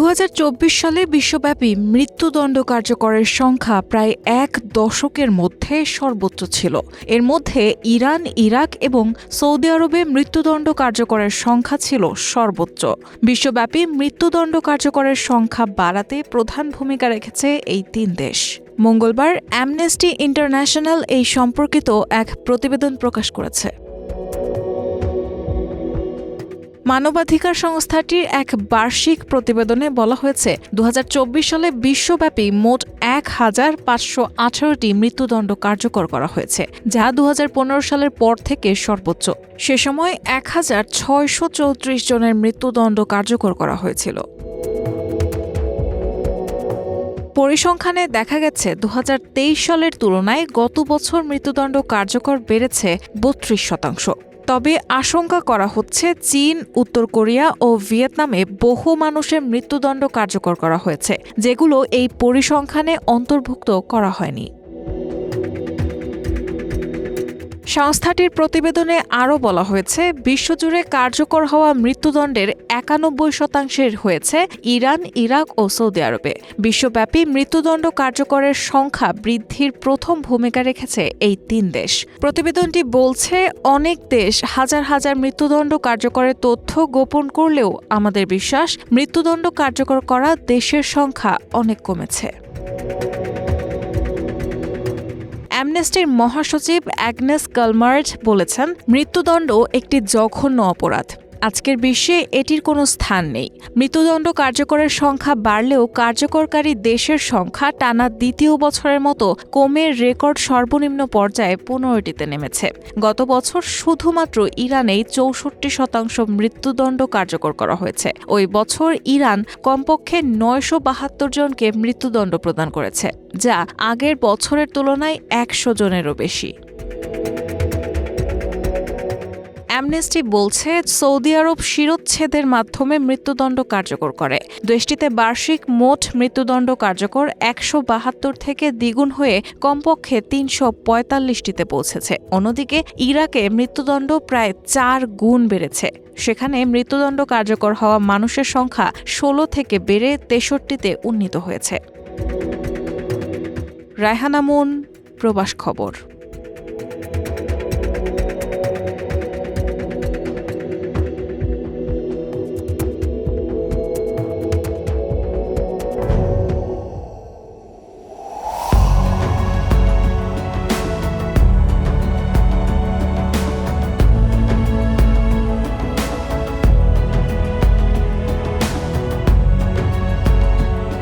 2024 সালে বিশ্বব্যাপী মৃত্যুদণ্ড কার্যকরের সংখ্যা প্রায় এক দশকের মধ্যে সর্বোচ্চ ছিল। এর মধ্যে ইরান, ইরাক এবং সৌদি আরবে মৃত্যুদণ্ড কার্যকরের সংখ্যা ছিল সর্বোচ্চ। বিশ্বব্যাপী মৃত্যুদণ্ড কার্যকরের সংখ্যা বাড়াতে প্রধান ভূমিকা রেখেছে এই তিন দেশ। মঙ্গলবার অ্যামনেস্টি ইন্টারন্যাশনাল এই সম্পর্কিত এক প্রতিবেদন প্রকাশ করেছে। মানবাধিকার সংস্থাটির এক বার্ষিক প্রতিবেদনে বলা হয়েছে, 2024 সালে বিশ্বব্যাপী মোট 1518টি মৃত্যুদণ্ড কার্যকর করা হয়েছে, যা 2015 সালের পর থেকে সর্বোচ্চ। সে সময় 1634 জনের মৃত্যুদণ্ড কার্যকর করা হয়েছিল। পরিসংখ্যানে দেখা গেছে 2023 সালের তুলনায় গত বছর মৃত্যুদণ্ড কার্যকর বেড়েছে 32%। তবে আশঙ্কা করা হচ্ছে, চীন, উত্তর কোরিয়া ও ভিয়েতনামে বহু মানুষের মৃত্যুদণ্ড কার্যকর করা হয়েছে, যেগুলো এই পরিসংখ্যানে অন্তর্ভুক্ত করা হয়নি। সংস্থাটির প্রতিবেদনে আরও বলা হয়েছে, বিশ্বজুড়ে কার্যকর হওয়া মৃত্যুদণ্ডের 91% হয়েছে ইরান, ইরাক ও সৌদি আরবে। বিশ্বব্যাপী মৃত্যুদণ্ড কার্যকরের সংখ্যা বৃদ্ধির প্রথম ভূমিকা রেখেছে এই তিন দেশ। প্রতিবেদনটি বলছে, অনেক দেশ হাজার হাজার মৃত্যুদণ্ড কার্যকরের তথ্য গোপন করলেও আমাদের বিশ্বাস, মৃত্যুদণ্ড কার্যকর করা দেশের সংখ্যা অনেক কমেছে। অ্যামনেস্টির মহাসচিব অ্যাগনেস কালমার্জ বলেছেন, মৃত্যুদণ্ড একটি জঘন্য অপরাধ। আজকের বিশ্বে এটির কোনো স্থান নেই। মৃত্যুদণ্ড কার্যকরের সংখ্যা বাড়লেও কার্যকরকারী দেশের সংখ্যা টানা দ্বিতীয় বছরের মতো কমে রেকর্ড সর্বনিম্ন পর্যায়ে 15টিতে নেমেছে। গত বছর শুধুমাত্র ইরানেই 64% মৃত্যুদণ্ড কার্যকর করা হয়েছে। ওই বছর ইরান কমপক্ষে 972 জনকে মৃত্যুদণ্ড প্রদান করেছে, যা আগের বছরের তুলনায় 100 জনেরও বেশি। অ্যামনেস্টি বলছে, সৌদি আরব শিরোচ্ছেদের মাধ্যমে মৃত্যুদণ্ড কার্যকর করে। দেশটিতে বার্ষিক মোট মৃত্যুদণ্ড কার্যকর 172 থেকে দ্বিগুণ হয়ে কমপক্ষে 345টিতে পৌঁছেছে। অন্যদিকে ইরাকে মৃত্যুদণ্ড প্রায় 4 গুণ বেড়েছে। সেখানে মৃত্যুদণ্ড কার্যকর হওয়া মানুষের সংখ্যা 16 থেকে বেড়ে 63তে উন্নীত হয়েছে। রায়হানা মুন, প্রবাস খবর।